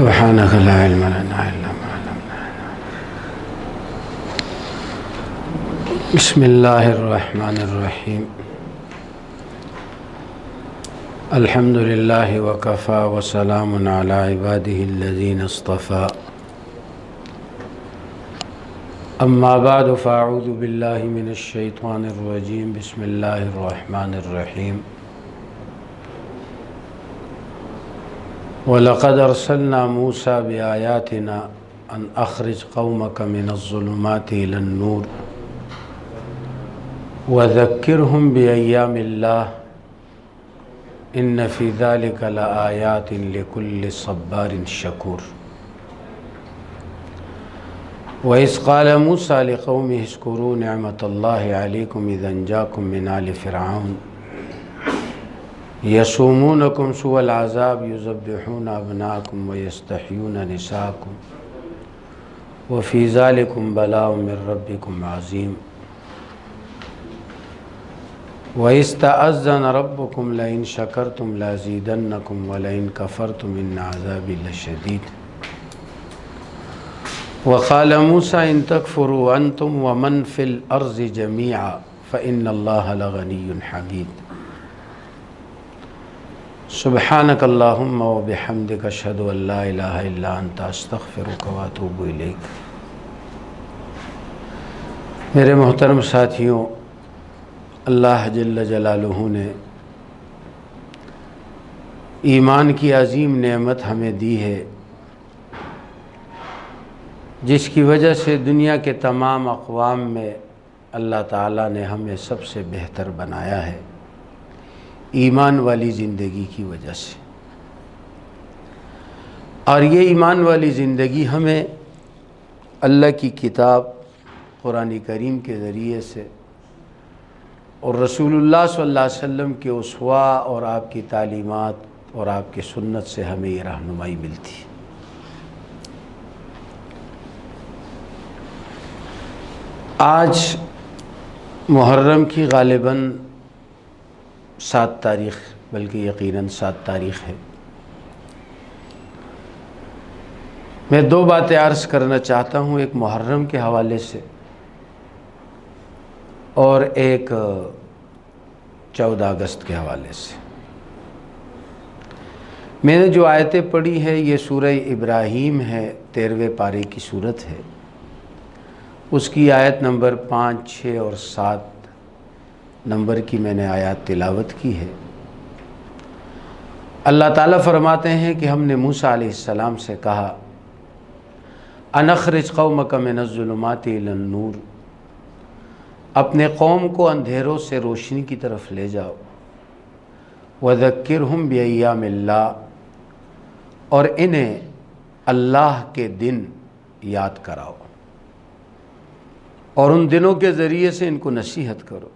سبحانك لا علم لنا إلا ما علمتنا. بسم الله الرحمن الرحيم. الحمد لله وكفى وسلام على عباده الذين اصطفى. أما بعد فأعوذ بالله من الشيطان الرجيم. بسم الله الرحمن الرحيم. وَلَقَدْ أَرْسَلْنَا مُوسَى بِآيَاتِنَا أَنْ أَخْرِجْ قَوْمَكَ مِنَ الظُّلُمَاتِ إِلَى النُّورِ وَذَكِّرْهُمْ بِأَيَّامِ اللَّهِ إِنَّ فِي ذَلِكَ لَآيَاتٍ لِكُلِّ صَبَّارٍ شَكُورٍ. وَإِذْ قَالَ مُوسَى لِقَوْمِهِ اذْكُرُوا نِعْمَةَ اللَّهِ عَلَيْكُمْ إِذْ أَنْجَاكُمْ مِنْ آلِ فِرْعَوْنَ يَصُومُونَكُمْ سُوءَ الْعَذَابِ يُذَبِّحُونَ أَبْنَاءَكُمْ وَيَسْتَحْيُونَ نِسَاءَكُمْ وَفِي ذَلِكُمْ بَلَاءٌ مِّن رَّبِّكُمْ عَظِيمٌ. وَإِذْ تَأَذَّنَ رَبُّكُمْ لَئِن شَكَرْتُمْ لَأَزِيدَنَّكُمْ وَلَئِن كَفَرْتُمْ إِنَّ عَذَابِي لَشَدِيدٌ. وَقَالَ مُوسَى إِن تَكْفُرُوا أَنتُمْ وَمَنْ فِي الْأَرْضِ جَمِيعًا فَإِنَّ اللَّهَ لَغَنِيٌّ حَمِيدٌ. سبحانك اللهم وبحمدك أشهد أن لا إله إلا أنت أستغفرك وأتوب إليك. میرے محترم ساتھیوں، اللہ جل جلالہ نے ایمان کی عظیم نعمت ہمیں دی ہے، جس کی وجہ سے دنیا کے تمام اقوام میں اللہ تعالیٰ نے ہمیں سب سے بہتر بنایا ہے، ایمان والی زندگی کی وجہ سے. اور یہ ایمان والی زندگی ہمیں اللہ کی کتاب قرآن کریم کے ذریعے سے اور رسول اللہ صلی اللہ علیہ وسلم کے اسوہ اور آپ کی تعلیمات اور آپ کی سنت سے ہمیں یہ رہنمائی ملتی ہے. آج محرم کی غالباً 7 تاریخ، بلکہ یقیناً 7 تاریخ ہے. میں 2 باتیں عرض کرنا چاہتا ہوں، ایک محرم کے حوالے سے اور ایک 14 اگست کے حوالے سے. میں نے جو آیتیں پڑھی ہے یہ سورہ ابراہیم ہے، 13ویں پارے کی سورت ہے. اس کی آیت نمبر 5، 6 اور 7 نمبر کی میں نے آیات تلاوت کی ہے. اللہ تعالیٰ فرماتے ہیں کہ ہم نے موسیٰ علیہ السلام سے کہا ان اخرج قومک من الظلمات الی النور، اپنے قوم کو اندھیروں سے روشنی کی طرف لے جاؤ. وذکرہم بایام اللہ، اور انہیں اللہ کے دن یاد کراؤ اور ان دنوں کے ذریعے سے ان کو نصیحت کرو.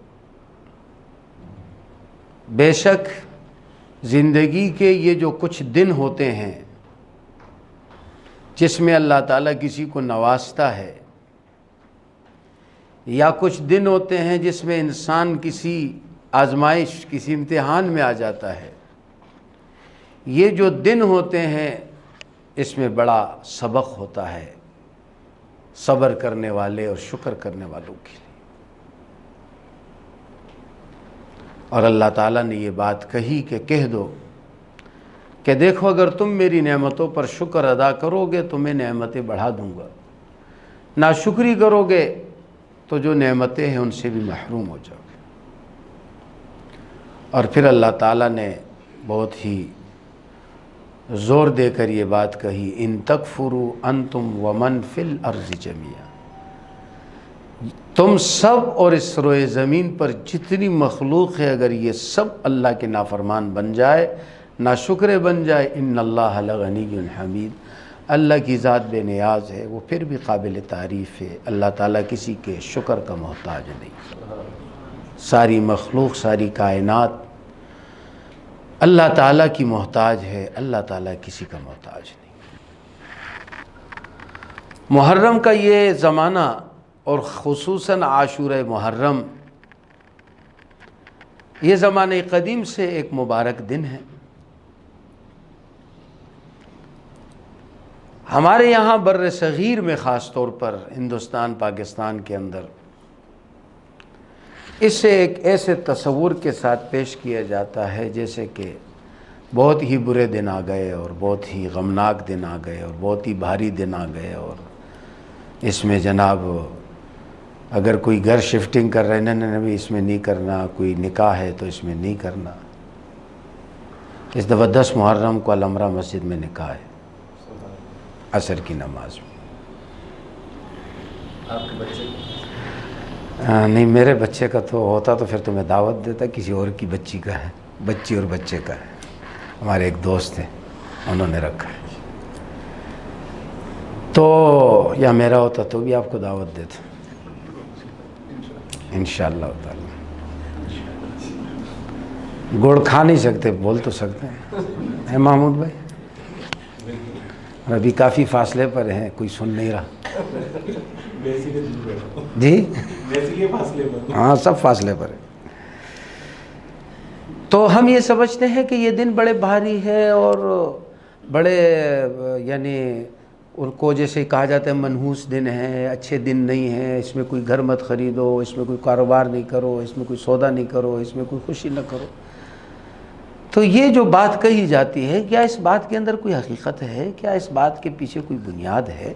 بے شک زندگی کے یہ جو کچھ دن ہوتے ہیں جس میں اللہ تعالیٰ کسی کو نوازتا ہے، یا کچھ دن ہوتے ہیں جس میں انسان کسی آزمائش، کسی امتحان میں آ جاتا ہے، یہ جو دن ہوتے ہیں اس میں بڑا سبق ہوتا ہے صبر کرنے والے اور شکر کرنے والوں کے لیے. اور اللہ تعالیٰ نے یہ بات کہی کہ کہہ دو کہ دیکھو اگر تم میری نعمتوں پر شکر ادا کرو گے تو میں نعمتیں بڑھا دوں گا، ناشکری کرو گے تو جو نعمتیں ہیں ان سے بھی محروم ہو جاؤ گے. اور پھر اللہ تعالیٰ نے بہت ہی زور دے کر یہ بات کہی ان تکفروا انتم ومن فی الارض جميعا، تم سب اور اس روئے زمین پر جتنی مخلوق ہے اگر یہ سب اللہ کے نافرمان بن جائے، ناشکرے بن جائے، ان اللہ لغنی حمید، اللہ کی ذات بے نیاز ہے، وہ پھر بھی قابل تعریف ہے. اللہ تعالیٰ کسی کے شکر کا محتاج نہیں. ساری مخلوق، ساری کائنات اللہ تعالیٰ کی محتاج ہے، اللہ تعالیٰ کسی کا محتاج نہیں. محرم کا یہ زمانہ اور خصوصاً عاشورہ محرم، یہ زمانہ قدیم سے ایک مبارک دن ہے. ہمارے یہاں بر صغیر میں خاص طور پر ہندوستان پاکستان کے اندر اسے ایک ایسے تصور کے ساتھ پیش کیا جاتا ہے جیسے کہ بہت ہی برے دن آ گئے اور بہت ہی غمناک دن آ گئے اور بہت ہی بھاری دن آ گئے، اور اس میں جناب اگر کوئی گھر شفٹنگ کر رہے ہیں بھی اس میں نہیں کرنا، کوئی نکاح ہے تو اس میں نہیں کرنا۔ اس دفعہ 10 محرم کو العمرہ مسجد میں نکاح ہے عصر کی نماز میں۔ آپ کے بچے؟ نہیں، میرے بچے کا تو ہوتا تو پھر تو میں دعوت دیتا، کسی اور کی بچی کا ہے، بچی اور بچے کا ہے۔ ہمارے ایک دوست ہیں، انہوں نے رکھا ہے، تو یا میرا ہوتا تو بھی آپ کو دعوت دیتا انشاءاللہ تعالی۔ گڑ کھا نہیں سکتے، بول تو سکتے ہیں محمود بھائی؟ ابھی کافی فاصلے پر ہیں، کوئی سن نہیں رہا جی؟ ہاں، سب فاصلے پر ہے۔ تو ہم یہ سمجھتے ہیں کہ یہ دن بڑے بھاری ہے اور بڑے یعنی ان کو جیسے کہا جاتا ہے منحوس دن ہے، اچھے دن نہیں ہیں، اس میں کوئی گھر مت خریدو، اس میں کوئی کاروبار نہیں کرو، اس میں کوئی سودا نہیں کرو، اس میں کوئی خوشی نہ کرو۔ تو یہ جو بات کہی جاتی ہے، کیا اس بات کے اندر کوئی حقیقت ہے؟ کیا اس بات کے پیچھے کوئی بنیاد ہے؟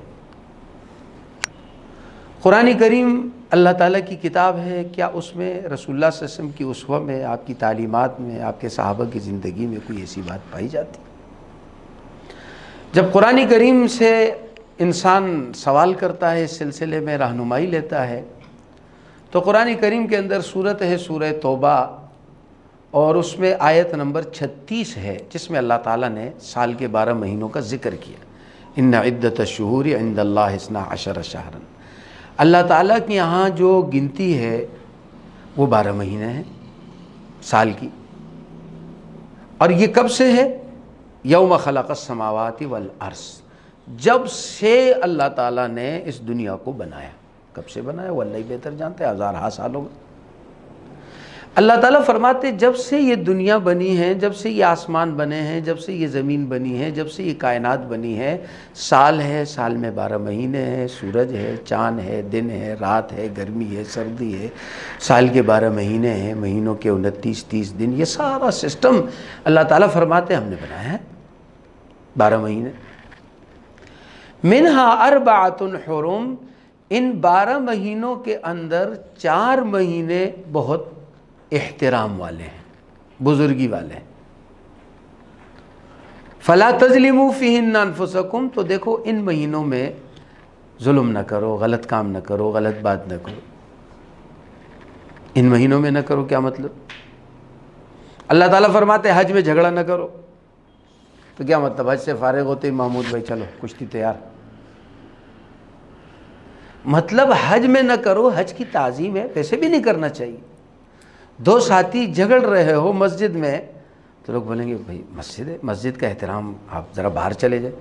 قرآن کریم اللہ تعالیٰ کی کتاب ہے، کیا اس میں رسول اللہ صلی اللہ علیہ وسلم کی اسوہ میں، آپ کی تعلیمات میں، آپ کے صحابہ کی زندگی میں کوئی ایسی بات پائی جاتی؟ جب قرآن کریم سے انسان سوال کرتا ہے، اس سلسلے میں رہنمائی لیتا ہے، تو قرآن کریم کے اندر صورت ہے سورہ توبہ، اور اس میں آیت نمبر 36 ہے، جس میں اللہ تعالیٰ نے سال کے 12 مہینوں کا ذکر کیا۔ ان عدت الشہور عند اللہ 12 شہرا، اللہ تعالیٰ کے یہاں جو گنتی ہے وہ 12 مہینے ہیں سال کی، اور یہ کب سے ہے؟ یوم خلق السماوات والارض، جب سے اللہ تعالیٰ نے اس دنیا کو بنایا۔ کب سے بنایا وہ اللہ ہی بہتر جانتے ہیں، ہزارہا سالوں میں۔ اللہ تعالیٰ فرماتے جب سے یہ دنیا بنی ہے، جب سے یہ آسمان بنے ہیں، جب سے یہ زمین بنی ہے، جب سے یہ کائنات بنی ہے، سال ہے، سال میں 12 مہینے ہیں، سورج ہے، چاند ہے، دن ہے، رات ہے، گرمی ہے، سردی ہے، سال کے 12 مہینے ہیں، مہینوں کے 29-30 دن، یہ سارا سسٹم اللہ تعالیٰ فرماتے ہم نے بنایا ہے 12 مہینے۔ منہا اربعۃ حرم، ان 12 مہینوں کے اندر 4 مہینے بہت احترام والے ہیں، بزرگی والے ہیں۔ فلا تظلموا فیہن انفسکم، تو دیکھو ان مہینوں میں ظلم نہ کرو، غلط کام نہ کرو، غلط بات نہ کرو۔ ان مہینوں میں نہ کرو کیا مطلب؟ اللہ تعالیٰ فرماتے حج میں جھگڑا نہ کرو، تو کیا مطلب؟ حج سے فارغ ہوتے ہی محمود بھائی چلو کشتی تیار، مطلب حج میں نہ کرو، حج کی تعظیم ہے، ویسے بھی نہیں کرنا چاہیے۔ دو ساتھی جھگڑ رہے ہو مسجد میں، تو لوگ بولیں گے بھائی مسجد ہے، مسجد کا احترام، آپ ذرا باہر چلے جائیں۔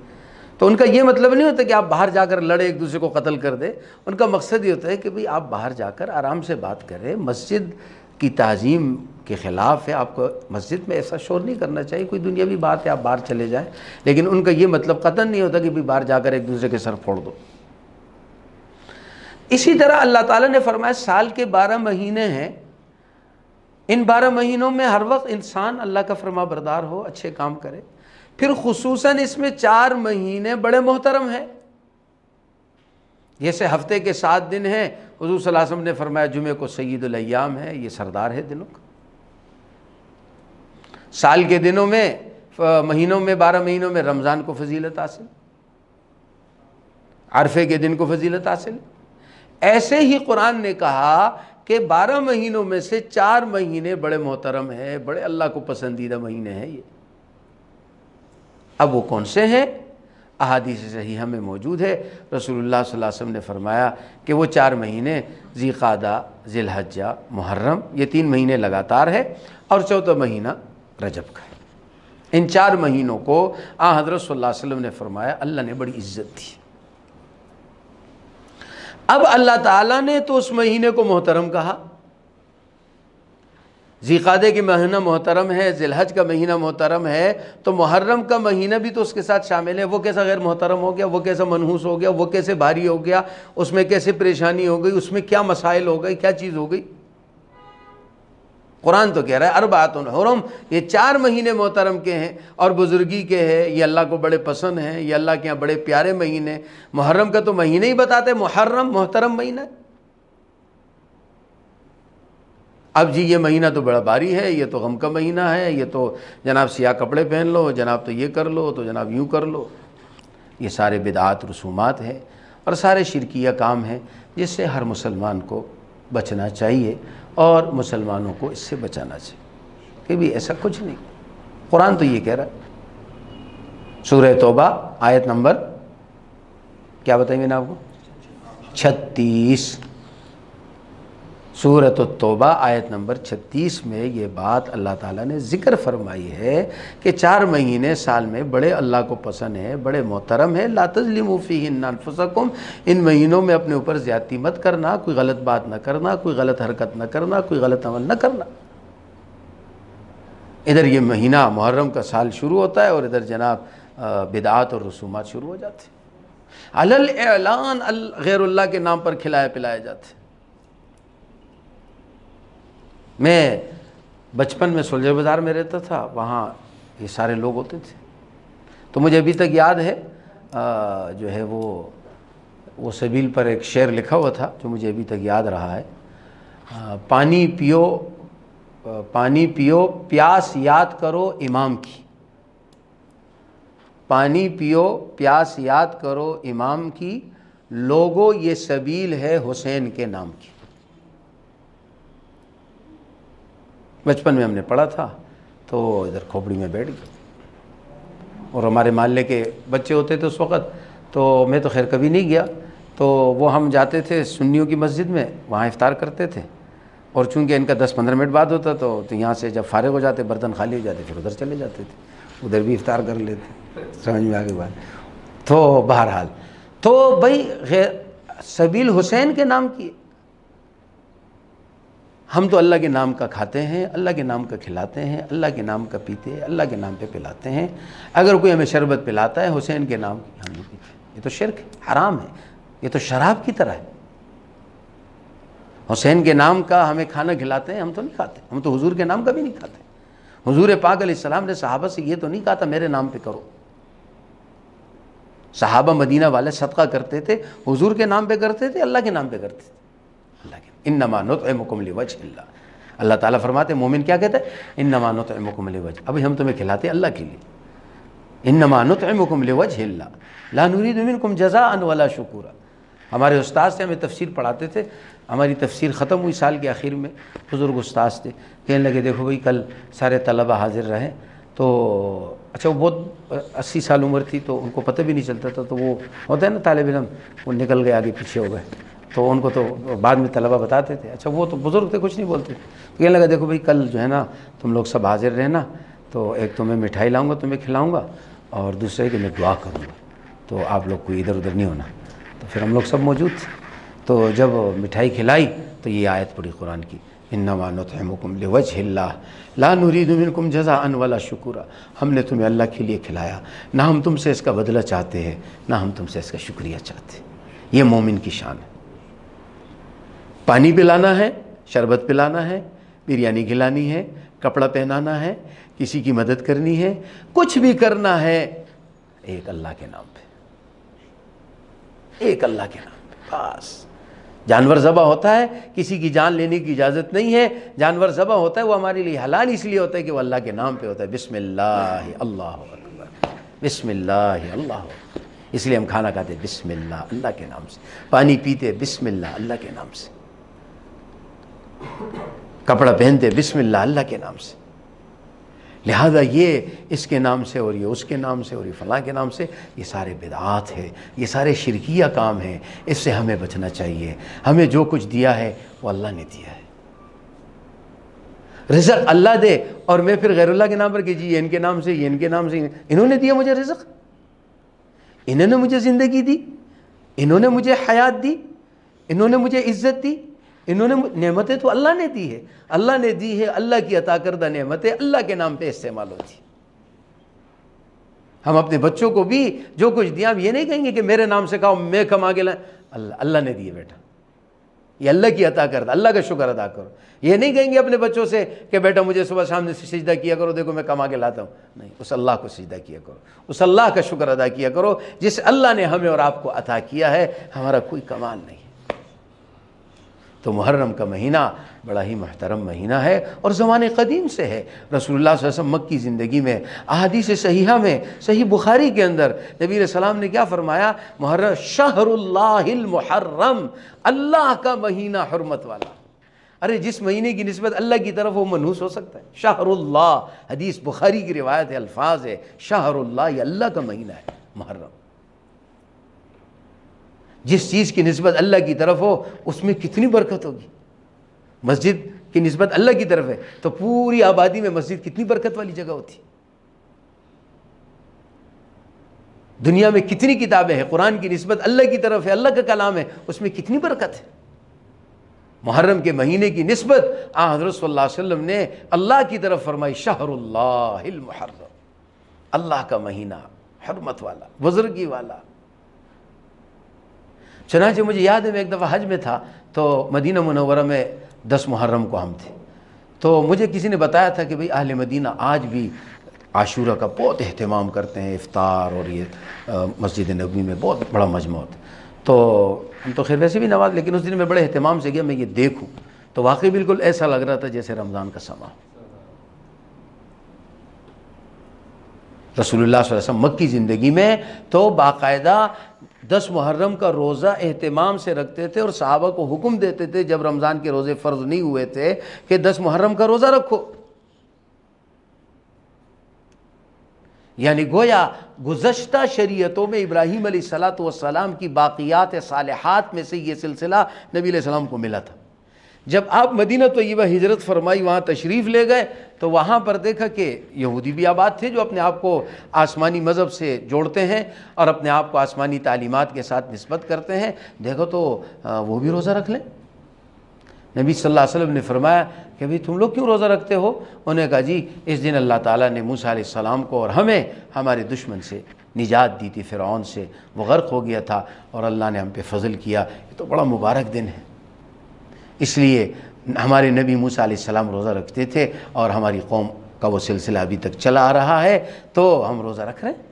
تو ان کا یہ مطلب نہیں ہوتا کہ آپ باہر جا کر لڑے، ایک دوسرے کو قتل کر دیں، ان کا مقصد یہ ہوتا ہے کہ بھئی آپ باہر جا کر آرام سے بات کریں، مسجد کی تعظیم کے خلاف ہے، آپ کو مسجد میں ایسا شور نہیں کرنا چاہیے، کوئی دنیاوی بات ہے آپ باہر چلے جائیں، لیکن ان کا یہ مطلب قطعاً نہیں ہوتا کہ بھئی باہر جا کر ایک دوسرے کے سر پھوڑ دو۔ اسی طرح اللہ تعالیٰ نے فرمایا سال کے 12 مہینے ہیں، ان 12 مہینوں میں ہر وقت انسان اللہ کا فرما بردار ہو، اچھے کام کرے۔ پھر خصوصاً اس میں 4 مہینے بڑے محترم ہیں، جیسے ہفتے کے 7 دن ہیں، حضور صلی اللہ علیہ وسلم نے فرمایا جمعہ کو سید الایام ہے، یہ سردار ہے دنوں کا۔ سال کے دنوں میں مہینوں میں 12 مہینوں میں رمضان کو فضیلت حاصل، عرفے کے دن کو فضیلت حاصل۔ ایسے ہی قرآن نے کہا کہ 12 مہینوں میں سے 4 مہینے بڑے محترم ہیں، بڑے اللہ کو پسندیدہ مہینے ہیں یہ۔ اب وہ کون سے ہیں؟ احادیث صحیحہ میں موجود ہے، رسول اللہ صلی اللہ علیہ وسلم نے فرمایا کہ وہ 4 مہینے ذی قعدہ، ذی الحجہ، محرم، یہ 3 مہینے لگاتار ہے، اور 4تھا مہینہ رجب کا ہے۔ ان 4 مہینوں کو حضرت صلی اللہ علیہ وسلم نے فرمایا اللہ نے بڑی عزت دی۔ اب اللہ تعالیٰ نے تو اس مہینے کو محترم کہا، ذیقعدے کا مہینہ محترم ہے، ذی الحج کا مہینہ محترم ہے، تو محرم کا مہینہ بھی تو اس کے ساتھ شامل ہے۔ وہ کیسا غیر محترم ہو گیا، وہ کیسا منحوس ہو گیا، وہ کیسے بھاری ہو گیا، اس میں کیسے پریشانی ہو گئی، اس میں کیا مسائل ہو گئی، کیا چیز ہو گئی؟ قرآن تو کہہ رہا ہے اربعۃ حرم، یہ 4 مہینے محترم کے ہیں اور بزرگی کے ہیں، یہ اللہ کو بڑے پسند ہیں، یہ اللہ کے یہاں بڑے پیارے مہینے۔ محرم کا تو مہینہ ہی بتاتے، محرم محترم مہینہ ہے۔ اب جی یہ مہینہ تو بڑا بھاری ہے، یہ تو غم کا مہینہ ہے، یہ تو جناب سیاہ کپڑے پہن لو، جناب تو یہ کر لو، تو جناب یوں کر لو۔ یہ سارے بدعات رسومات ہیں اور سارے شرکیہ کام ہیں جس سے ہر مسلمان کو بچنا چاہیے اور مسلمانوں کو اس سے بچانا چاہیے کہ بھی ایسا کچھ نہیں۔ قرآن تو یہ کہہ رہا ہے، سورہ توبہ آیت نمبر کیا بتائیں میں نے آپ کو، 36، سورۃ التوبہ آیت نمبر 36 میں یہ بات اللہ تعالیٰ نے ذکر فرمائی ہے کہ 4 مہینے سال میں بڑے اللہ کو پسند ہیں، بڑے محترم ہیں۔ لا تظلموا فیہن انفسکم، ان مہینوں میں اپنے اوپر زیادتی مت کرنا، کوئی غلط بات نہ کرنا، کوئی غلط حرکت نہ کرنا، کوئی غلط عمل نہ کرنا۔ ادھر یہ مہینہ محرم کا سال شروع ہوتا ہے اور ادھر جناب بدعات اور رسومات شروع ہو جاتے ہیں، علی الاعلان غیر اللہ کے نام پر کھلائے پلائے جاتے ہیں۔ میں بچپن میں سلجھر بازار میں رہتا تھا، وہاں یہ سارے لوگ ہوتے تھے، تو مجھے ابھی تک یاد ہے جو ہے وہ سبیل پر ایک شعر لکھا ہوا تھا جو مجھے ابھی تک یاد رہا ہے، پانی پیو پیاس یاد کرو امام کی، پانی پیو پیاس یاد کرو امام کی، لوگو یہ سبیل ہے حسین کے نام کی۔ بچپن میں ہم نے پڑھا تھا تو ادھر کھوپڑی میں بیٹھ گئے، اور ہمارے محلے کے بچے ہوتے تھے اس وقت، تو میں تو خیر کبھی نہیں گیا، تو وہ ہم جاتے تھے سنیوں کی مسجد میں، وہاں افطار کرتے تھے، اور چونکہ ان کا 10-15 منٹ بعد ہوتا تو یہاں سے جب فارغ ہو جاتے برتن خالی ہو جاتے پھر ادھر چلے جاتے تھے، ادھر بھی افطار کر لیتے، سمجھ میں آگے بات۔ تو بہرحال تو بھائی سبیل حسین کے نام کی، ہم تو اللہ کے نام کا کھاتے ہیں، اللہ کے نام کا کھلاتے ہیں، اللہ کے نام کا پیتے ہیں، اللہ کے نام پہ پلاتے ہیں۔ اگر کوئی ہمیں شربت پلاتا ہے حسین کے نام کی، ہم نہیں پیتے، یہ تو شرک ہے، حرام ہے، یہ تو شراب کی طرح ہے۔ حسین کے نام کا ہمیں کھانا کھلاتے ہیں، ہم تو نہیں کھاتے، ہم تو حضور کے نام کا بھی نہیں کھاتے۔ حضور پاک علیہ السلام نے صحابہ سے یہ تو نہیں کہا تھا میرے نام پہ کرو۔ صحابہ مدینہ والے صدقہ کرتے تھے، حضور کے نام پہ کرتے تھے، اللہ کے نام پہ کرتے تھے، اللہ کے انما نطعمکم لوجہ اللہ۔ اللہ تعالیٰ فرماتے ہیں مومن کیا کہتا ہے، انما نطعمکم لوجہ، ابھی ہم تمہیں کھلاتے ہیں اللہ کے لیے، انما نطعمکم لوجہ اللہ لا نرید منکم جزاء ولا شکورا۔ ہمارے استاد سے ہمیں تفسیر پڑھاتے تھے، ہماری تفسیر ختم ہوئی سال کے آخر میں، بزرگ استاد تھے، کہنے لگے دیکھو بھائی کل سارے طلبہ حاضر رہیں، تو اچھا وہ بہت 80 سال عمر تھی تو ان کو پتہ بھی نہیں چلتا تھا، تو وہ ہوتا ہے نا طالب علم، وہ نکل گئے آگے پیچھے ہو گئے، تو ان کو تو بعد میں طلبہ بتاتے تھے، اچھا وہ تو بزرگ تھے کچھ نہیں بولتے، تو کہنے لگا دیکھو بھائی کل جو ہے نا تم لوگ سب حاضر رہنا، تو ایک تو میں مٹھائی لاؤں گا تمہیں کھلاؤں گا، اور دوسرے کہ میں دعا کروں گا، تو آپ لوگ کوئی ادھر ادھر نہیں ہونا۔ تو پھر ہم لوگ سب موجود تھے، تو جب مٹھائی کھلائی تو یہ آیت پڑھی قرآن کی، انما نطعمکم لوجہ اللہ لا نرید منکم جزاء ولا شکورا، ہم نے تمہیں اللہ کے لیے کھلایا، نہ ہم تم سے اس کا بدلہ چاہتے ہیں نہ ہم تم سے اس کا شکریہ چاہتے ہیں۔ یہ مومن کی شان ہے۔ پانی پلانا ہے، شربت پلانا ہے، بریانی کھلانی ہے، کپڑا پہنانا ہے، کسی کی مدد کرنی ہے، کچھ بھی کرنا ہے، ایک اللہ کے نام پہ، ایک اللہ کے نام پہ بس۔ جانور ذبح ہوتا ہے، کسی کی جان لینے کی اجازت نہیں ہے، جانور ذبح ہوتا ہے وہ ہمارے لیے حلال اس لیے ہوتا ہے کہ وہ اللہ کے نام پہ ہوتا ہے، بسم اللہ اللہ اکبر، بسم اللہ اللہ اکبر، اس لیے ہم کھانا کھاتے بسم اللہ اللہ کے نام سے، پانی پیتے بسم اللہ اللہ کے نام سے، کپڑا پہنتے بسم اللہ اللہ کے نام سے۔ لہذا یہ اس کے نام سے اور یہ اس کے نام سے اور یہ فلاں کے نام سے، یہ سارے بدعات ہیں، یہ سارے شرکیہ کام ہیں، اس سے ہمیں بچنا چاہیے۔ ہمیں جو کچھ دیا ہے وہ اللہ نے دیا ہے، رزق اللہ دے، اور میں پھر غیر اللہ کے نام پر کہ جی یہ ان کے نام سے، یہ ان کے نام سے، انہوں نے دیا مجھے رزق، انہوں نے مجھے زندگی دی، انہوں نے مجھے حیات دی، انہوں نے مجھے عزت دی، انہوں نے نعمتیں تو اللہ نے دی ہے، اللہ نے دی ہے، اللہ کی عطا کردہ نعمتیں اللہ کے نام پہ استعمال ہوتی. ہم اپنے بچوں کو بھی جو کچھ دیا ہم یہ نہیں کہیں گے کہ میرے نام سے کھاؤ میں کما کے لائیں. اللہ نے دیے بیٹا، یہ اللہ کی عطا کردہ، اللہ کا شکر ادا کرو. یہ نہیں کہیں گے اپنے بچوں سے کہ بیٹا مجھے صبح شام سے سجدہ کیا کرو، دیکھو میں کما کے لاتا ہوں. نہیں، اس اللہ کو سجدہ کیا کرو، اس اللہ کا شکر ادا کیا کرو جس اللہ نے ہمیں اور آپ کو عطا کیا ہے. ہمارا کوئی کمال نہیں. تو محرم کا مہینہ بڑا ہی محترم مہینہ ہے اور زمانے قدیم سے ہے. رسول اللہ صلی اللہ علیہ وسلم مکی زندگی میں احادیث صحیحہ میں، صحیح بخاری کے اندر نبی علیہ السلام نے کیا فرمایا؟ محرم شہر اللہ المحرم، اللہ کا مہینہ حرمت والا. ارے جس مہینے کی نسبت اللہ کی طرف وہ منحوس ہو سکتا ہے؟ شہر اللہ، حدیث بخاری کی روایت ہے، الفاظ ہے شہر اللہ، یہ اللہ کا مہینہ ہے محرم. جس چیز کی نسبت اللہ کی طرف ہو اس میں کتنی برکت ہوگی. مسجد کی نسبت اللہ کی طرف ہے تو پوری آبادی میں مسجد کتنی برکت والی جگہ ہوتی. دنیا میں کتنی کتابیں ہیں، قرآن کی نسبت اللہ کی طرف ہے، اللہ کا کلام ہے، اس میں کتنی برکت ہے. محرم کے مہینے کی نسبت حضرت صلی اللہ علیہ وسلم نے اللہ کی طرف فرمائی شہر اللہ المحرم، اللہ کا مہینہ حرمت والا، بزرگی والا. چنانچہ مجھے یاد ہے میں ایک دفعہ حج میں تھا تو مدینہ منورہ میں 10 محرم کو ہم تھے. تو مجھے کسی نے بتایا تھا کہ بھئی اہل مدینہ آج بھی عاشورہ کا بہت اہتمام کرتے ہیں، افطار اور یہ مسجد نبوی میں بہت بڑا مجمع ہوتا ہے. تو ہم تو خیر ویسے بھی نواز، لیکن اس دن میں بڑے اہتمام سے گیا میں یہ دیکھوں تو واقعی بالکل ایسا لگ رہا تھا جیسے رمضان کا سما. رسول اللہ صلی اللہ علیہ وسلم مکی زندگی میں تو باقاعدہ 10 محرم کا روزہ اہتمام سے رکھتے تھے اور صحابہ کو حکم دیتے تھے جب رمضان کے روزے فرض نہیں ہوئے تھے کہ 10 محرم کا روزہ رکھو. یعنی گویا گزشتہ شریعتوں میں ابراہیم علیہ السلام کی باقیات صالحات میں سے یہ سلسلہ نبی علیہ السلام کو ملا تھا. جب آپ مدینہ طیبہ ہجرت فرمائی، وہاں تشریف لے گئے تو وہاں پر دیکھا کہ یہودی بھی آباد تھے جو اپنے آپ کو آسمانی مذہب سے جوڑتے ہیں اور اپنے آپ کو آسمانی تعلیمات کے ساتھ نسبت کرتے ہیں. دیکھو تو وہ بھی روزہ رکھ لیں. نبی صلی اللہ علیہ وسلم نے فرمایا کہ بھئی تم لوگ کیوں روزہ رکھتے ہو؟ انہوں نے کہا جی اس دن اللہ تعالیٰ نے موسیٰ علیہ السلام کو اور ہمیں ہمارے دشمن سے نجات دی تھی، فرعون سے، وہ غرق ہو گیا تھا اور اللہ نے ہم پہ فضل کیا. یہ تو بڑا مبارک دن ہے. اس لیے ہمارے نبی موسیٰ علیہ السلام روزہ رکھتے تھے اور ہماری قوم کا وہ سلسلہ ابھی تک چلا آ رہا ہے تو ہم روزہ رکھ رہے ہیں.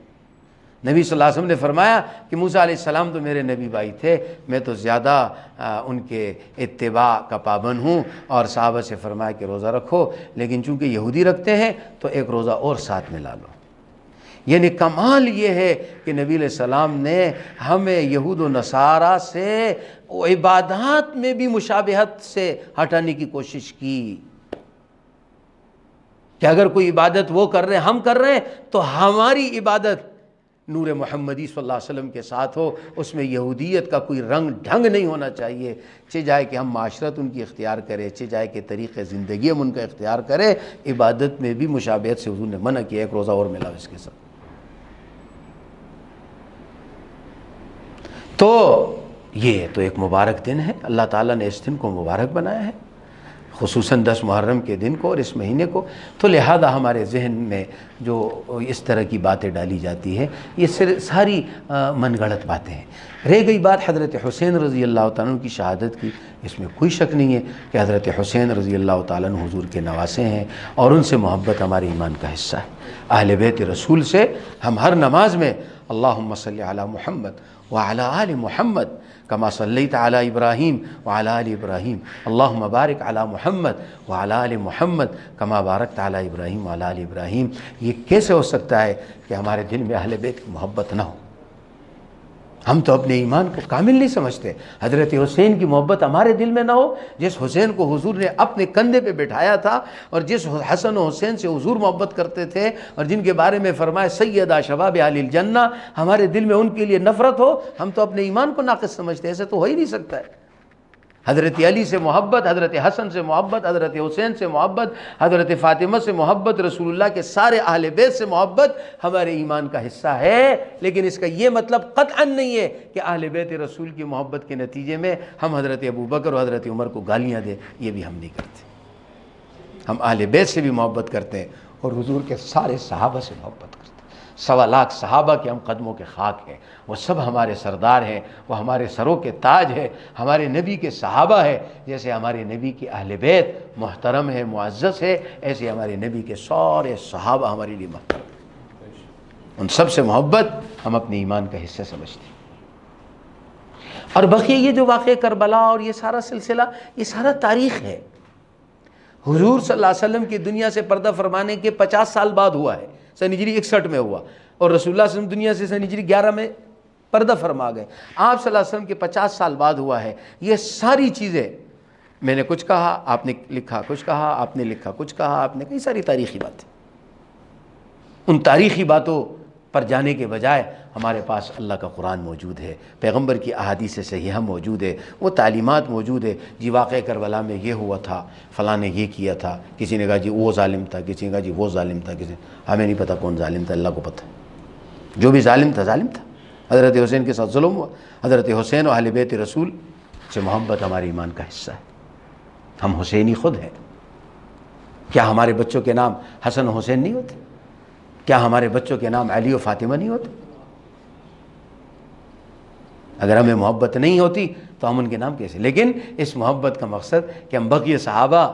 نبی صلی اللہ علیہ وسلم نے فرمایا کہ موسیٰ علیہ السلام تو میرے نبی بھائی تھے، میں تو زیادہ ان کے اتباع کا پابند ہوں. اور صحابہ سے فرمایا کہ روزہ رکھو، لیکن چونکہ یہودی رکھتے ہیں تو ایک روزہ اور ساتھ میں لا لو. یعنی کمال یہ ہے کہ نبی علیہ السلام نے ہمیں یہود و نصارہ سے عبادات میں بھی مشابہت سے ہٹانے کی کوشش کی کہ اگر کوئی عبادت وہ کر رہے ہیں ہم کر رہے ہیں تو ہماری عبادت نور محمدی صلی اللہ علیہ وسلم کے ساتھ ہو. اس میں یہودیت کا کوئی رنگ ڈھنگ نہیں ہونا چاہیے. چاہے جائے کہ ہم معاشرت ان کی اختیار کرے، چاہے جائے کہ طریقے زندگی ہم ان کا اختیار کرے، عبادت میں بھی مشابہت سے حضور نے منع کیا. ایک روزہ اور ملا اس کے ساتھ. تو یہ تو ایک مبارک دن ہے، اللہ تعالیٰ نے اس دن کو مبارک بنایا ہے، خصوصاً 10 محرم کے دن کو اور اس مہینے کو. تو لہذا ہمارے ذہن میں جو اس طرح کی باتیں ڈالی جاتی ہے یہ ساری من گھڑت باتیں ہیں. رہ گئی بات حضرت حسین رضی اللہ تعالیٰ عنہ کی شہادت کی، اس میں کوئی شک نہیں ہے کہ حضرت حسین رضی اللہ تعالیٰ عنہ حضور کے نواسے ہیں اور ان سے محبت ہمارے ایمان کا حصہ ہے. اہل بیت رسول سے ہم ہر نماز میں اللہم صلی علی محمد وعلی آل محمد کما صلیت علی ابراہیم وعلی آل ابراہیم اللہم بارک علی محمد وعلی آل محمد کما بارکت علی ابراہیم وعلی آل ابراہیم. یہ کیسے ہو سکتا ہے کہ ہمارے دل میں اہل بیت کی محبت نہ ہو؟ ہم تو اپنے ایمان کو کامل نہیں سمجھتے. حضرت حسین کی محبت ہمارے دل میں نہ ہو، جس حسین کو حضور نے اپنے کندھے پہ بٹھایا تھا اور جس حسن و حسین سے حضور محبت کرتے تھے اور جن کے بارے میں فرمایا سیدہ شباب اہل الجنہ، ہمارے دل میں ان کے لیے نفرت ہو، ہم تو اپنے ایمان کو ناقص سمجھتے ہیں. ایسے تو ہو ہی نہیں سکتا ہے. حضرت علی سے محبت، حضرت حسن سے محبت، حضرت حسین سے محبت، حضرت فاطمہ سے محبت، رسول اللہ کے سارے اہل بیت سے محبت ہمارے ایمان کا حصہ ہے، لیکن اس کا یہ مطلب قطعاً نہیں ہے کہ اہل بیت رسول کی محبت کے نتیجے میں ہم حضرت ابوبکر اور حضرت عمر کو گالیاں دیں، یہ بھی ہم نہیں کرتے۔ ہم اہل بیت سے بھی محبت کرتے ہیں اور حضور کے سارے صحابہ سے محبت کرتے ہیں۔ 1.25 لاکھ صحابہ کے ہم قدموں کے خاک ہیں، وہ سب ہمارے سردار ہیں، وہ ہمارے سروں کے تاج ہیں، ہمارے نبی کے صحابہ ہیں۔ جیسے ہمارے نبی کے اہل بیت محترم ہے، معزز ہے، ایسے ہمارے نبی کے سارے صحابہ ہمارے لیے محترم ہیں۔ ان سب سے محبت ہم اپنے ایمان کا حصہ سمجھتے ہیں۔ اور بقیہ یہ جو واقعہ کربلا اور یہ سارا سلسلہ، یہ سارا تاریخ ہے۔ حضور صلی اللہ علیہ وسلم کی دنیا سے پردہ فرمانے کے 50 سال بعد ہوا ہے، سن ہجری 61 میں ہوا، اور رسول اللہ صلی اللہ علیہ وسلم دنیا سے سن ہجری 11 میں پردہ فرما گئے۔ آپ صلی اللہ علیہ وسلم کے 50 سال بعد ہوا ہے۔ یہ ساری چیزیں، میں نے کچھ کہا، آپ نے لکھا کچھ کہا، آپ نے لکھا کچھ کہا، آپ نے کئی ساری تاریخی باتیں۔ ان تاریخی باتوں پر جانے کے بجائے ہمارے پاس اللہ کا قرآن موجود ہے، پیغمبر کی احادیث صحیحہ موجود ہے، وہ تعلیمات موجود ہے۔ جی واقعہ کربلا میں یہ ہوا تھا، فلاں نے یہ کیا تھا، کسی نے کہا جی وہ ظالم تھا، کسی نے کہا جی وہ ظالم تھا، کسی ہمیں نہیں پتہ کون ظالم تھا، اللہ کو پتہ۔ جو بھی ظالم تھا ظالم تھا۔ حضرت حسین کے ساتھ ظلم ہوا۔ حضرت حسین و اہل بیت رسول سے محبت ہمارے ایمان کا حصہ ہے۔ ہم حسینی خود ہیں۔ کیا ہمارے بچوں کے نام حسن و حسین نہیں ہوتے؟ کیا ہمارے بچوں کے نام علی و فاطمہ نہیں ہوتے؟ اگر ہمیں محبت نہیں ہوتی تو ہم ان کے نام کیسے؟ لیکن اس محبت کا مقصد کہ ہم بقیہ صحابہ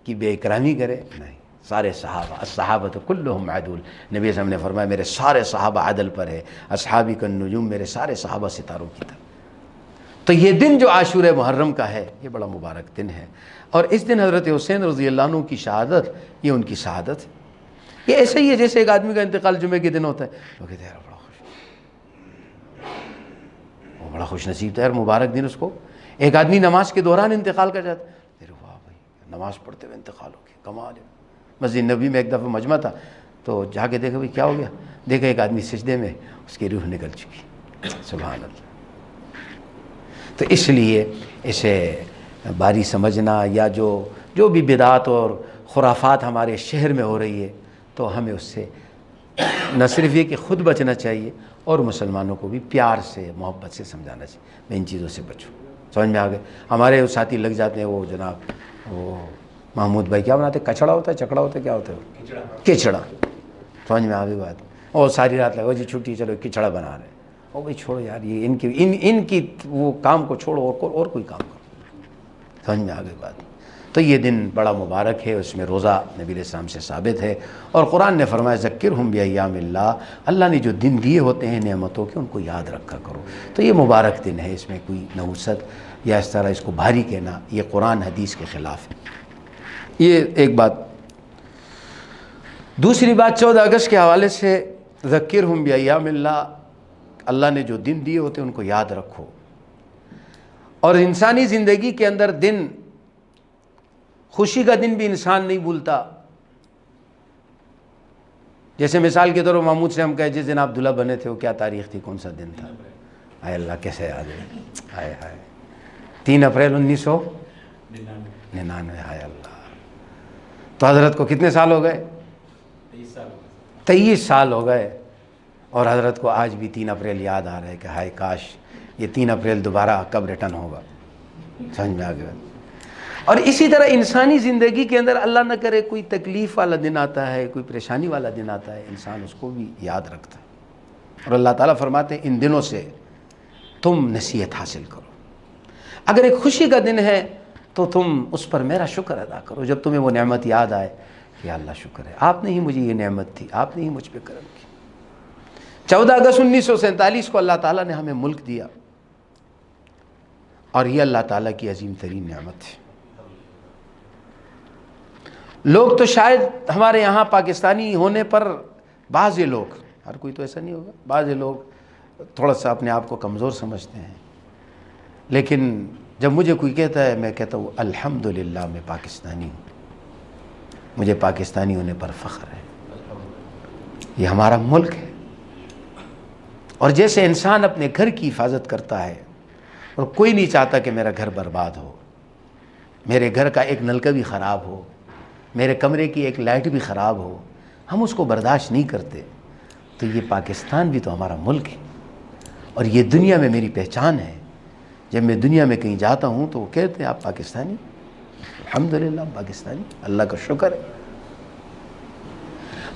کی بے اکرامی کریں؟ نہیں، سارے صحابہ، الصحابۃ کلہم عدول، نبی صلی اللہ علیہ وسلم نے فرمایا میرے سارے صحابہ عدل پر ہے، اصحابی کالنجوم، میرے سارے صحابہ ستاروں کی طرح۔ تو یہ دن جو عاشورہ محرم کا ہے، یہ بڑا مبارک دن ہے، اور اس دن حضرت حسین رضی اللہ عنہ کی شہادت، یہ ان کی شہادت ہے۔ یہ ایسے ہی ہے جیسے ایک آدمی کا انتقال جمعے کے دن ہوتا ہے، وہ کہتے ہیں بڑا خوش نصیب تھا یار، مبارک دن اس کو۔ ایک آدمی نماز کے دوران انتقال کر جاتا ہے، واہ بھائی نماز پڑھتے ہوئے انتقال ہو گیا، کمال ہے۔ مسجد نبی میں ایک دفعہ مجمع تھا، تو جا کے دیکھا بھائی کیا ہو گیا، دیکھا ایک آدمی سجدے میں، اس کی روح نکل چکی، سبحان اللہ۔ تو اس لیے اسے باری سمجھنا، یا جو بھی بدعات اور خرافات ہمارے شہر میں ہو رہی ہے، تو ہمیں اس سے نہ صرف یہ کہ خود بچنا چاہیے، اور مسلمانوں کو بھی پیار سے، محبت سے سمجھانا چاہیے، میں ان چیزوں سے بچوں۔ سمجھ میں آ گئے؟ ہمارے ساتھی لگ جاتے ہیں، وہ جناب وہ محمود بھائی کیا بناتے ہیں، کچڑا ہوتا ہے، چکڑا ہوتا ہے، کیا ہوتا ہے، کچڑا۔ سمجھ میں آ گئی بات؟ اور ساری رات لگا جی چھٹی، چلو کچڑا بنا رہے ہیں۔ او بھائی چھوڑو یار، یہ ان کی وہ کام کو چھوڑو اور کوئی کام کرو۔ سمجھ میں آ گئی بات؟ تو یہ دن بڑا مبارک ہے، اس میں روزہ نبی علیہ السلام سے ثابت ہے، اور قرآن نے فرمایا ذکرہم بایام اللہ، اللہ نے جو دن دیے ہوتے ہیں نعمتوں کے، ان کو یاد رکھا کرو۔ تو یہ مبارک دن ہے، اس میں کوئی نحوست یا اس طرح اس کو بھاری کہنا، یہ قرآن حدیث کے خلاف ہے۔ یہ ایک بات۔ دوسری بات 14 اگست کے حوالے سے، ذکرہم بایام اللہ، اللہ نے جو دن دیے ہوتے ہیں ان کو یاد رکھو۔ اور انسانی زندگی کے اندر دن، خوشی کا دن بھی انسان نہیں بھولتا۔ جیسے مثال کے طور پر محمود سے ہم کہے جس دن آپ دلہا بنے تھے، وہ کیا تاریخ تھی، کون سا دن تھا؟ ہائے اللہ کیسے یاد ہے، ہائے ہائے 3 اپریل 1999، ہائے اللہ۔ تو حضرت کو کتنے سال ہو گئے؟ 23 سال ہو گئے، اور حضرت کو آج بھی 3 اپریل یاد آ رہا ہے کہ ہائے کاش یہ 3 اپریل دوبارہ کب ریٹرن ہوگا۔ سمجھ میں آ گیا؟ اور اسی طرح انسانی زندگی کے اندر اللہ نہ کرے کوئی تکلیف والا دن آتا ہے، کوئی پریشانی والا دن آتا ہے، انسان اس کو بھی یاد رکھتا ہے۔ اور اللہ تعالیٰ فرماتے ہیں ان دنوں سے تم نصیحت حاصل کرو۔ اگر ایک خوشی کا دن ہے تو تم اس پر میرا شکر ادا کرو، جب تمہیں وہ نعمت یاد آئے کہ اللہ شکر ہے، آپ نے ہی مجھے یہ نعمت تھی، آپ نے ہی مجھ پہ کرم کی۔ 14 اگست 1947 کو اللہ تعالیٰ نے ہمیں ملک دیا، اور یہ اللہ تعالیٰ کی عظیم ترین نعمت ہے۔ لوگ تو شاید ہمارے یہاں پاکستانی ہونے پر، بعض لوگ، ہر کوئی تو ایسا نہیں ہوگا، بعض لوگ تھوڑا سا اپنے آپ کو کمزور سمجھتے ہیں، لیکن جب مجھے کوئی کہتا ہے میں کہتا ہوں الحمدللہ میں پاکستانی ہوں، مجھے پاکستانی ہونے پر فخر ہے، یہ ہمارا ملک ہے۔ اور جیسے انسان اپنے گھر کی حفاظت کرتا ہے اور کوئی نہیں چاہتا کہ میرا گھر برباد ہو، میرے گھر کا ایک نلکا بھی خراب ہو، میرے کمرے کی ایک لائٹ بھی خراب ہو، ہم اس کو برداشت نہیں کرتے۔ تو یہ پاکستان بھی تو ہمارا ملک ہے، اور یہ دنیا میں میری پہچان ہے۔ جب میں دنیا میں کہیں جاتا ہوں تو وہ کہتے ہیں آپ پاکستانی، الحمدللہ پاکستانی، اللہ کا شکر ہے۔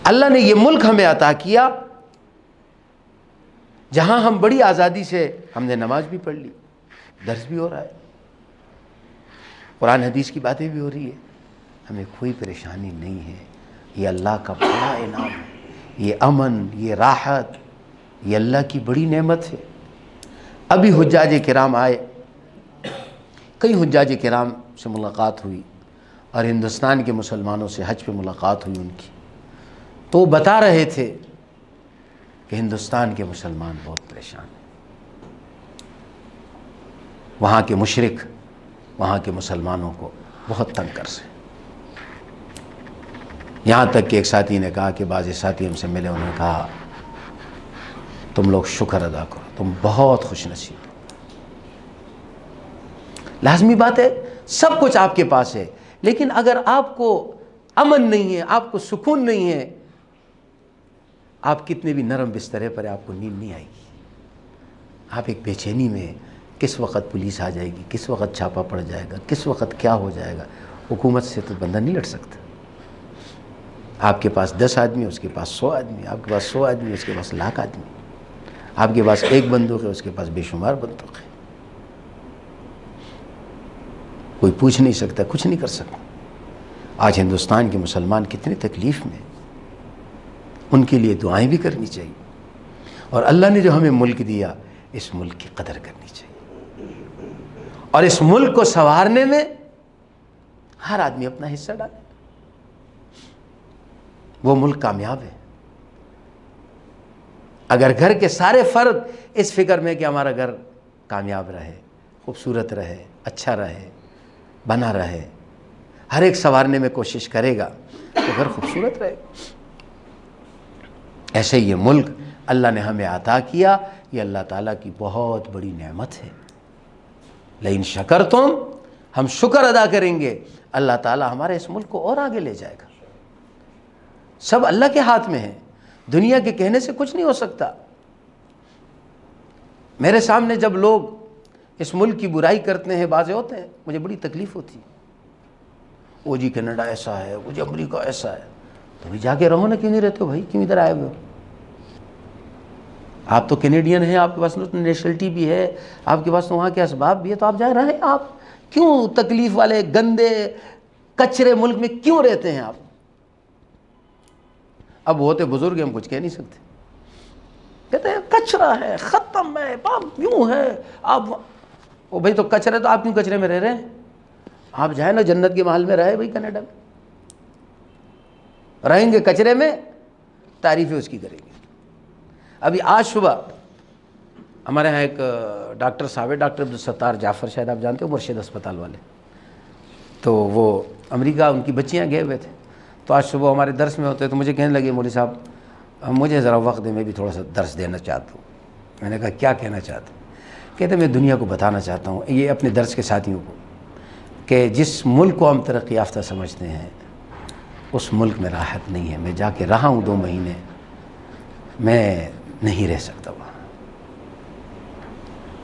اللہ نے یہ ملک ہمیں عطا کیا جہاں ہم بڑی آزادی سے ہم نے نماز بھی پڑھ لی، درس بھی ہو رہا ہے، قرآن حدیث کی باتیں بھی ہو رہی ہے، ہمیں کوئی پریشانی نہیں ہے۔ یہ اللہ کا بڑا انعام ہے، یہ امن، یہ راحت، یہ اللہ کی بڑی نعمت ہے۔ ابھی حجاج کرام آئے، کئی حجاج کرام سے ملاقات ہوئی، اور ہندوستان کے مسلمانوں سے حج پہ ملاقات ہوئی ان کی، تو وہ بتا رہے تھے کہ ہندوستان کے مسلمان بہت پریشان ہیں، وہاں کے مشرک وہاں کے مسلمانوں کو بہت تنگ کر سے، یہاں تک کہ ایک ساتھی نے کہا کہ بعض ساتھی ہم سے ملے، انہوں نے کہا تم لوگ شکر ادا کرو، تم بہت خوش نصیب ہو۔ لازمی بات ہے سب کچھ آپ کے پاس ہے، لیکن اگر آپ کو امن نہیں ہے، آپ کو سکون نہیں ہے، آپ کتنے بھی نرم بسترے پر آپ کو نیند نہیں آئے گی، آپ ایک بے چینی میں، کس وقت پولیس آ جائے گی، کس وقت چھاپا پڑ جائے گا، کس وقت کیا ہو جائے گا۔ حکومت سے تو بندہ نہیں لڑ سکتا، آپ کے پاس 10 آدمی، اس کے پاس 100 آدمی، آپ کے پاس 100 آدمی، اس کے پاس لاکھ آدمی، آپ کے پاس ایک بندوق ہے، اس کے پاس بے شمار بندوق ہے، کوئی پوچھ نہیں سکتا، کچھ نہیں کر سکتا۔ آج ہندوستان کے مسلمان کتنی تکلیف میں، ان کے لیے دعائیں بھی کرنی چاہیے، اور اللہ نے جو ہمیں ملک دیا، اس ملک کی قدر کرنی چاہیے، اور اس ملک کو سنوارنے میں ہر آدمی اپنا حصہ ڈالے، وہ ملک کامیاب ہے۔ اگر گھر کے سارے فرد اس فکر میں کہ ہمارا گھر کامیاب رہے، خوبصورت رہے، اچھا رہے، بنا رہے، ہر ایک سنوارنے میں کوشش کرے گا تو گھر خوبصورت رہے گا۔ ایسے یہ ملک اللہ نے ہمیں عطا کیا، یہ اللہ تعالیٰ کی بہت بڑی نعمت ہے۔ لئن شکرتم، ہم شکر ادا کریں گے، اللہ تعالیٰ ہمارے اس ملک کو اور آگے لے جائے گا۔ سب اللہ کے ہاتھ میں ہے، دنیا کے کہنے سے کچھ نہیں ہو سکتا۔ میرے سامنے جب لوگ اس ملک کی برائی کرتے ہیں، بازے ہوتے ہیں، مجھے بڑی تکلیف ہوتی ہے، وہ جی کینیڈا ایسا ہے، وہ جی امریکہ ایسا ہے، تو بھی جا کے رہو نا، کیوں نہیں رہتے ہو بھائی، کیوں ادھر آئے ہوئے ہو؟ آپ تو کینیڈین ہیں، آپ کے پاس نیشنلٹی بھی ہے، آپ کے پاس تو وہاں کے اسباب بھی ہے، تو آپ جا رہے ہیں، آپ کیوں تکلیف والے گندے کچرے ملک میں کیوں رہتے ہیں آپ؟ اب ہوتے بزرگ ہم کچھ کہہ نہیں سکتے، کہتے ہیں کچرا ہے، ختم ہے، باپ یوں ہے، آپ وہ بھائی تو کچرے، تو آپ کیوں کچرے میں رہ رہے ہیں؟ آپ جائیں نا جنت کے محل میں رہے بھائی، کینیڈا میں رہیں گے کچرے میں، تعریفیں اس کی کریں گے۔ ابھی آج صبح ہمارے ہاں ایک ڈاکٹر صاحب ہے، ڈاکٹر عبدالستار جعفر، شاید آپ جانتے ہو، مرشد اسپتال والے، تو وہ امریکہ ان کی بچیاں گئے ہوئے تھے، تو آج صبح ہمارے درس میں ہوتے تو مجھے کہنے لگے مولوی صاحب مجھے ذرا وقت دے، میں بھی تھوڑا سا درس دینا چاہتا ہوں۔ میں نے کہا کیا کہنا چاہتا ہوں؟ کہتے میں دنیا کو بتانا چاہتا ہوں، یہ اپنے درس کے ساتھیوں کو، کہ جس ملک کو ہم ترقی یافتہ سمجھتے ہیں اس ملک میں راحت نہیں ہے۔ میں جا کے رہا ہوں 2 مہینے، میں نہیں رہ سکتا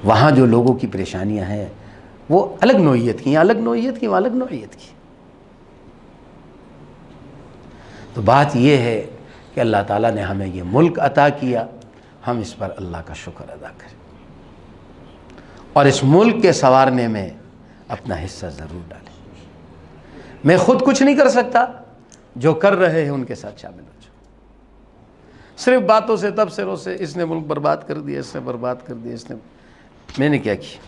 وہاں جو لوگوں کی پریشانیاں ہیں وہ الگ نوعیت کی ہیں، الگ نوعیت کی، الگ نوعیت کی۔ تو بات یہ ہے کہ اللہ تعالیٰ نے ہمیں یہ ملک عطا کیا، ہم اس پر اللہ کا شکر ادا کریں، اور اس ملک کے سنوارنے میں اپنا حصہ ضرور ڈالیں۔ میں خود کچھ نہیں کر سکتا، جو کر رہے ہیں ان کے ساتھ شامل ہو جاؤ۔ صرف باتوں سے، تبصروں سے، اس نے ملک برباد کر دیا، اس نے برباد کر دیا، اس نے، میں نے کیا کیا؟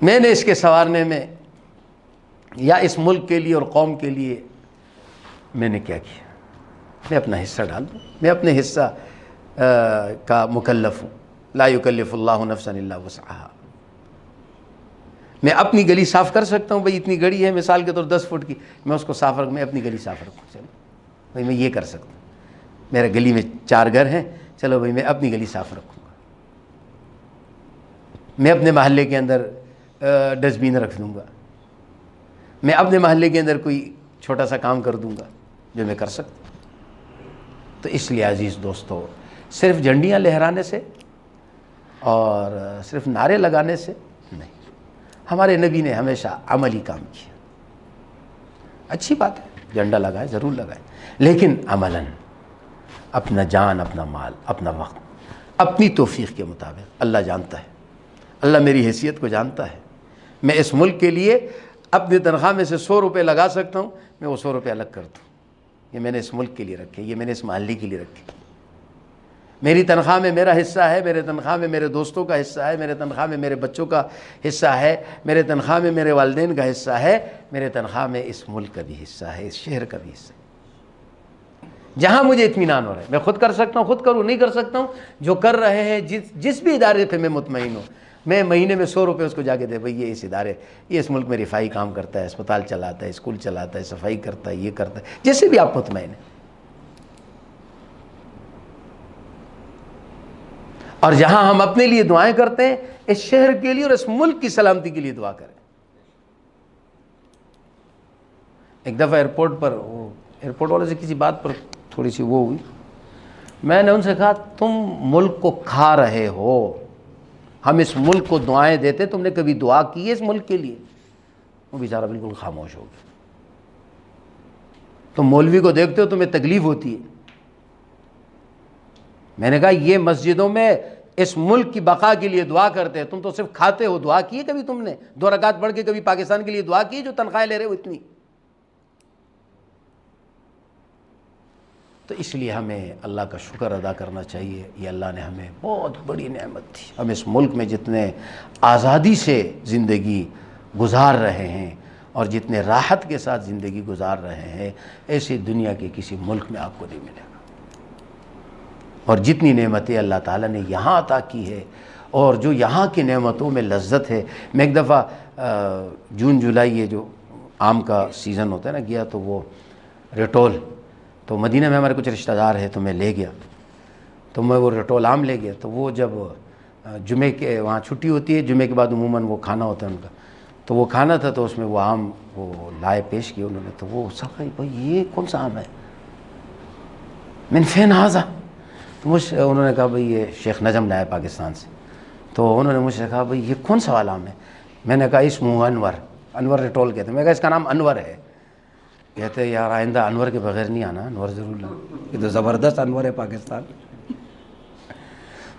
میں نے اس کے سنوارنے میں یا اس ملک کے لیے اور قوم کے لیے میں نے کیا کیا؟ میں اپنا حصہ ڈال دوں، میں اپنے حصہ کا مکلف ہوں۔ لا یکلف اللہ نفسا الا وسعها۔ میں اپنی گلی صاف کر سکتا ہوں، بھئی اتنی گلی ہے مثال کے طور 10 فٹ کی، میں اس کو صاف رکھوں، میں اپنی گلی صاف رکھوں، چلو بھئی میں یہ کر سکتا ہوں۔ میرے گلی میں 4 گھر ہیں، چلو بھئی میں اپنی گلی صاف رکھوں گا، میں اپنے محلے کے اندر ڈسٹ بین رکھ دوں گا، میں اپنے محلے کے اندر کوئی چھوٹا سا کام کر دوں گا جو میں کر سکتا ہوں۔ تو اس لیے عزیز دوستو، صرف جھنڈیاں لہرانے سے اور صرف نعرے لگانے سے نہیں، ہمارے نبی نے ہمیشہ عملی کام کیا۔ اچھی بات ہے، جھنڈا لگائے، ضرور لگائے، لیکن عملاً اپنا جان، اپنا مال، اپنا وقت، اپنی توفیق کے مطابق۔ اللہ جانتا ہے، اللہ میری حیثیت کو جانتا ہے، میں اس ملک کے لیے اپنی تنخواہ میں سے 100 روپے لگا سکتا ہوں، میں وہ 100 روپے الگ کر دوں، یہ میں نے اس ملک کے لیے رکھے، یہ میں نے اس محلے کے لیے رکھے۔ میری تنخواہ میں میرا حصہ ہے، میرے تنخواہ میں میرے دوستوں کا حصہ ہے، میرے تنخواہ میں میرے بچوں کا حصہ ہے، میرے تنخواہ میں میرے والدین کا حصہ ہے، میرے تنخواہ میں اس ملک کا بھی حصہ ہے، اس شہر کا بھی حصہ ہے۔ جہاں مجھے اطمینان ہو رہا ہے، میں خود کر سکتا ہوں، خود کروں، نہیں کر سکتا ہوں، جو کر رہے ہیں جس بھی ادارے پہ میں مطمئن ہوں، میں مہینے میں 100 روپے اس کو جا کے دے، بھئی یہ اس ادارے، یہ اس ملک میں رفائی کام کرتا ہے، اسپتال چلاتا ہے، اسکول چلاتا ہے، صفائی کرتا ہے، یہ کرتا ہے، جیسے بھی آپ مطمئن ہیں۔ اور جہاں ہم اپنے لیے دعائیں کرتے ہیں، اس شہر کے لیے اور اس ملک کی سلامتی کے لیے دعا کریں۔ ایک دفعہ ایئرپورٹ پر، وہ ایئرپورٹ والے سے کسی بات پر تھوڑی سی وہ ہوئی، میں نے ان سے کہا تم ملک کو کھا رہے ہو، ہم اس ملک کو دعائیں دیتے، تم نے کبھی دعا کی ہے اس ملک کے لیے؟ وہ بیچارہ بالکل خاموش ہو گیا۔ تم مولوی کو دیکھتے ہو تمہیں تکلیف ہوتی ہے، میں نے کہا یہ مسجدوں میں اس ملک کی بقا کے لیے دعا کرتے ہیں، تم تو صرف کھاتے ہو، دعا کی ہے کبھی تم نے؟ 2 رکعت پڑھ کے کبھی پاکستان کے لیے دعا کی ہے جو تنخواہیں لے رہے ہو اتنی؟ تو اس لیے ہمیں اللہ کا شکر ادا کرنا چاہیے، یہ اللہ نے ہمیں بہت بڑی نعمت دی۔ ہم اس ملک میں جتنے آزادی سے زندگی گزار رہے ہیں اور جتنے راحت کے ساتھ زندگی گزار رہے ہیں، ایسی دنیا کے کسی ملک میں آپ کو نہیں ملے گا۔ اور جتنی نعمتیں اللہ تعالیٰ نے یہاں عطا کی ہے اور جو یہاں کی نعمتوں میں لذت ہے، میں ایک دفعہ جون جولائی یہ جو آم کا سیزن ہوتا ہے نا، گیا تو وہ ریٹول، تو مدینہ میں ہمارے کچھ رشتہ دار ہیں تو میں لے گیا، تو میں وہ ریٹول آم لے گیا، تو وہ جب جمعے کے وہاں چھٹی ہوتی ہے، جمعے کے بعد عموماً وہ کھانا ہوتا ہے ان کا، تو وہ کھانا تھا، تو اس میں وہ آم وہ لائے پیش کیے انہوں نے، تو وہ سب کہا بھائی یہ کون سا آم ہے؟ من فین ھذا؟ تو انہوں نے کہا بھئی یہ شیخ نجم لایا پاکستان سے۔ تو انہوں نے مجھ سے کہا بھئی یہ کون سا والا آم ہے؟ میں نے کہا اسمہ انور، انور ریٹول کہتے ہیں۔ میں نے کہا اس کا نام انور ہے۔ کہتے ہیں یار آئندہ انور کے بغیر نہیں آنا، انور ضرور لانا، یہ تو زبردست انور ہے پاکستان۔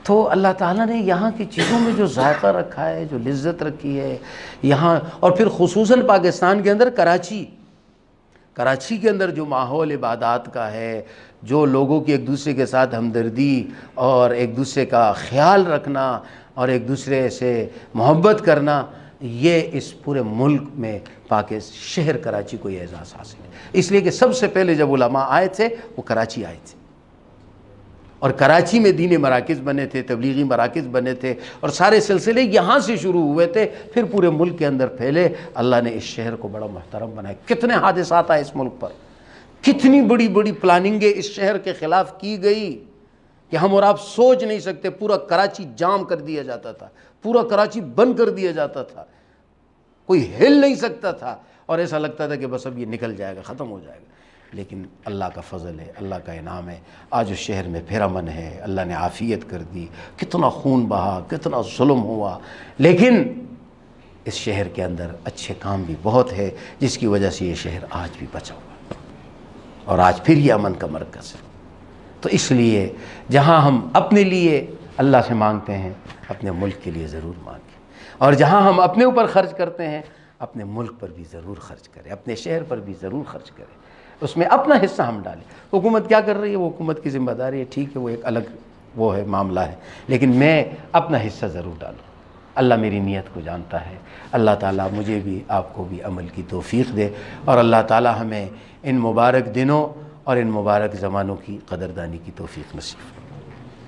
تو اللہ تعالیٰ نے یہاں کی چیزوں میں جو ذائقہ رکھا ہے، جو لذت رکھی ہے یہاں، اور پھر خصوصاً پاکستان کے اندر کراچی کے اندر جو ماحول عبادات کا ہے، جو لوگوں کی ایک دوسرے کے ساتھ ہمدردی اور ایک دوسرے کا خیال رکھنا اور ایک دوسرے سے محبت کرنا، یہ اس پورے ملک میں شہر کراچی کو یہ اعزاز حاصل ہے۔ اس لیے کہ سب سے پہلے جب علماء آئے تھے وہ کراچی آئے تھے، اور کراچی میں دینی مراکز بنے تھے، تبلیغی مراکز بنے تھے، اور سارے سلسلے یہاں سے شروع ہوئے تھے، پھر پورے ملک کے اندر پھیلے۔ اللہ نے اس شہر کو بڑا محترم بنایا۔ کتنے حادثات آئے اس ملک پر، کتنی بڑی بڑی پلاننگیں اس شہر کے خلاف کی گئی کہ ہم اور آپ سوچ نہیں سکتے۔ پورا کراچی جام کر دیا جاتا تھا، پورا کراچی بند کر دیا جاتا تھا، کوئی ہل نہیں سکتا تھا، اور ایسا لگتا تھا کہ بس اب یہ نکل جائے گا، ختم ہو جائے گا۔ لیکن اللہ کا فضل ہے، اللہ کا انعام ہے، آج اس شہر میں پھر امن ہے، اللہ نے عافیت کر دی۔ کتنا خون بہا، کتنا ظلم ہوا، لیکن اس شہر کے اندر اچھے کام بھی بہت ہے، جس کی وجہ سے یہ شہر آج بھی بچا ہوا ہے اور آج پھر یہ امن کا مرکز ہے۔ تو اس لیے جہاں ہم اپنے لیے اللہ سے مانگتے ہیں، اپنے ملک کے لیے ضرور مانگیں، اور جہاں ہم اپنے اوپر خرچ کرتے ہیں، اپنے ملک پر بھی ضرور خرچ کریں، اپنے شہر پر بھی ضرور خرچ کریں، اس میں اپنا حصہ ہم ڈالیں۔ حکومت کیا کر رہی ہے وہ حکومت کی ذمہ داری ہے، ٹھیک ہے، وہ ایک الگ وہ ہے، معاملہ ہے، لیکن میں اپنا حصہ ضرور ڈالوں۔ اللہ میری نیت کو جانتا ہے، اللہ تعالیٰ مجھے بھی آپ کو بھی عمل کی توفیق دے، اور اللہ تعالیٰ ہمیں ان مبارک دنوں اور ان مبارک زمانوں کی قدردانی کی توفیق نصیب فرمائے۔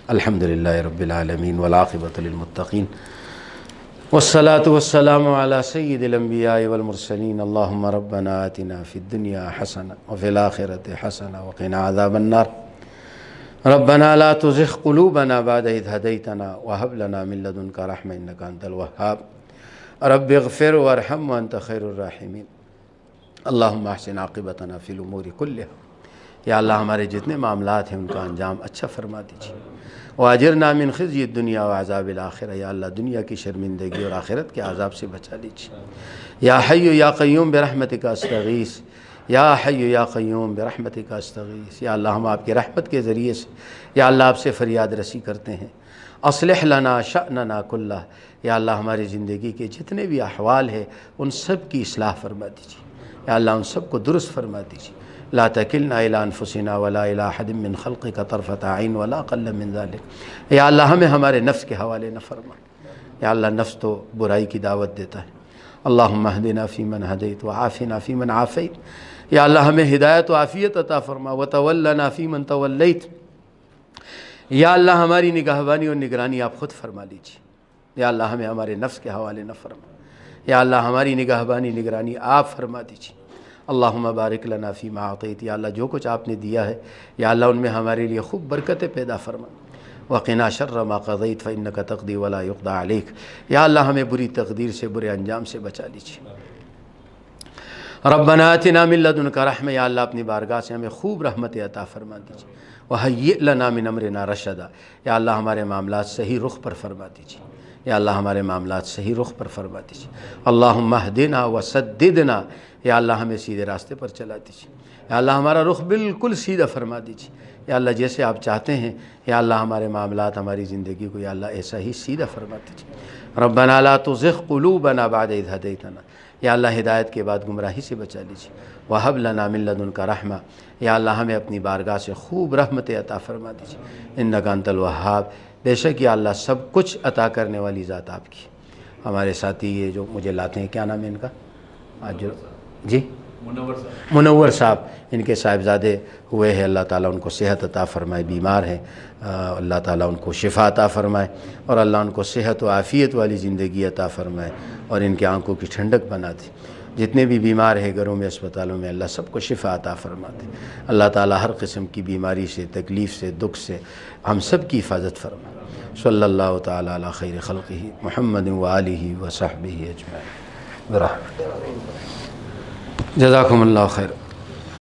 الحمدللہ رب العالمین والعاقبۃ للمتقین، والصلاة والسلام على سید الانبیاء والمرسلین۔ اللہم ربنا آتنا فی الدنیا حسنہ وفی الآخرۃ حسنہ وقنا عذاب النار۔ ربنا لا تزغ قلوبنا بعد إذ هديتنا وهب لنا من لدنك رحمة إنك أنت الوهاب رب اغفر وارحم وأنت خير الراحمين اللهم احسن عاقبتنا فی الامور کلها. یا اللہ ہمارے جتنے معاملات ہیں ان کا انجام اچھا فرما دیجیے. واجرنا من خزي الدنیا وعذاب الآخرہ. یا اللہ دنیا کی شرمندگی اور آخرت کے عذاب سے بچا لیجیے. یا حی یا قیوم برحمتک استغیث. یا حی یا قیوم برحمتک استغیث. یا اللہ ہم آپ کی رحمت کے ذریعے سے یا اللہ آپ سے فریاد رسی کرتے ہیں. اصلح لنا شأننا کلہ. یا اللہ ہماری زندگی کے جتنے بھی احوال ہیں ان سب کی اصلاح فرما دیجیے. یا اللہ ان سب کو درست فرما دیجیے. لا تکلنا الی انفسنا ولا الی احد من خلقک طرفۃ عین ولا اقل من ذلک. یا اللہ ہمیں ہمارے نفس کے حوالے نہ فرما. یا اللہ نفس تو برائی کی دعوت دیتا ہے. اللہم اہدنا فیمن ہدیت وعافنا فیمن عافیت. یا اللہ ہمیں ہدایت و عافیت عطا فرما. وتولنا فیمن تولیت. یا اللہ ہماری نگہبانی اور نگرانی آپ خود فرما لیجیے. یا اللہ ہمیں ہمارے نفس کے حوالے نہ فرما. یا اللہ ہماری نگہبانی نگرانی آپ فرما دیجیے. اللہم بارک لنا فیما اعطیت. یا اللہ جو کچھ آپ نے دیا ہے یا اللہ ان میں ہمارے لیے خوب برکتیں پیدا فرما. وقنا شر ما قضیت فانک تقضی ولا یقضی علیک. یا اللہ ہمیں بری تقدیر سے برے انجام سے بچا لیجیے. ربنا آتنا من لدنک رحمہ. یا اللہ اپنی بارگاہ سے ہمیں خوب رحمت عطا فرما دیجیے. وہیئ لنا من امرنا رشدا. یا اللہ ہمارے معاملات صحیح رخ پر فرما دیجیے. یا اللہ ہمارے معاملات صحیح رخ پر فرما دیجیے. اللہم اہدنا وسددنا. یا اللہ ہمیں سیدھے راستے پر چلا دیجیے. یا اللہ ہمارا رخ بالکل سیدھا فرما دیجیے. یا اللہ جیسے آپ چاہتے ہیں یا اللہ ہمارے معاملات ہماری زندگی کو یا اللہ ایسا ہی سیدھا فرما دیجیے. ربنا لا تزغ قلوبنا بعد اذ ہدیتنا. یا اللہ ہدایت کے بعد گمراہی سے بچا لیجیے. وہب لنا من لدنک رحمہ. یا اللہ ہمیں اپنی بارگاہ سے خوب رحمت عطا فرما دیجیے. انک انت الوہاب. بے شک یا اللہ سب کچھ عطا کرنے والی ذات آپ کی. ہمارے ساتھی یہ جو مجھے لاتے ہیں کیا نام ہے ان کا آج جو جی منور صاحب ان کے صاحبزادے ہوئے ہیں. اللہ تعالیٰ ان کو صحت عطا فرمائے. بیمار ہیں اللہ تعالیٰ ان کو شفا عطا فرمائے اور اللہ ان کو صحت و عافیت والی زندگی عطا فرمائے اور ان کے آنکھوں کی ٹھنڈک بنا دے. جتنے بھی بیمار ہیں گھروں میں اسپتالوں میں اللہ سب کو شفا عطا فرما دے. اللہ تعالیٰ ہر قسم کی بیماری سے تکلیف سے دکھ سے ہم سب کی حفاظت فرمائے. صلی اللہ تعالیٰ علی خیر خلقہ محمد وآلہ وصحبہ اجمعین برحمتہ. جزاکم اللہ خیر.